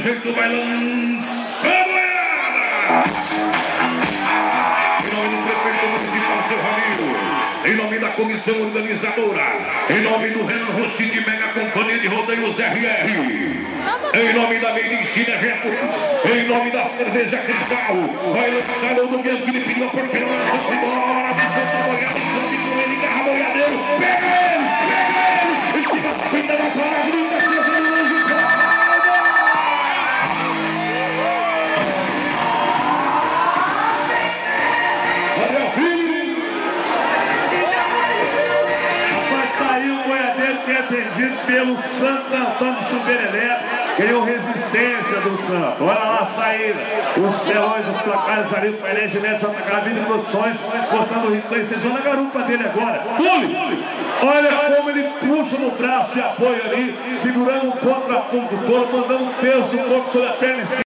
jeito vai lançando ela. Em nome do prefeito municipal, seu Ramiro, em nome da comissão organizadora, em nome do Renan Rossi de Mega Companhia de Rodeios RR, em nome da Medicina Eventos, em nome da Cerveja Cristal, vai lançar o do Bianchi de Pinho, porque não é só embora, desconta a boiada, sobe com ele, garra boiadeiro, pega ele, em cima, ainda na fora, grita, seja no anjo, Gabriel Filho. Rapaz, tá aí o boiadeiro que é atendido pelo Santo Antônio de Chumbelelé. Ganhou resistência do Santo. Olha lá a saída. Os telões, os placares ali, o painel genético, JK Produções, mostrando o replay. Vocês vão na garupa dele agora. Pule! Olha como ele puxa no braço de apoio ali, segurando um contraponto todo, mandando um peso do corpo sobre a perna esquerda.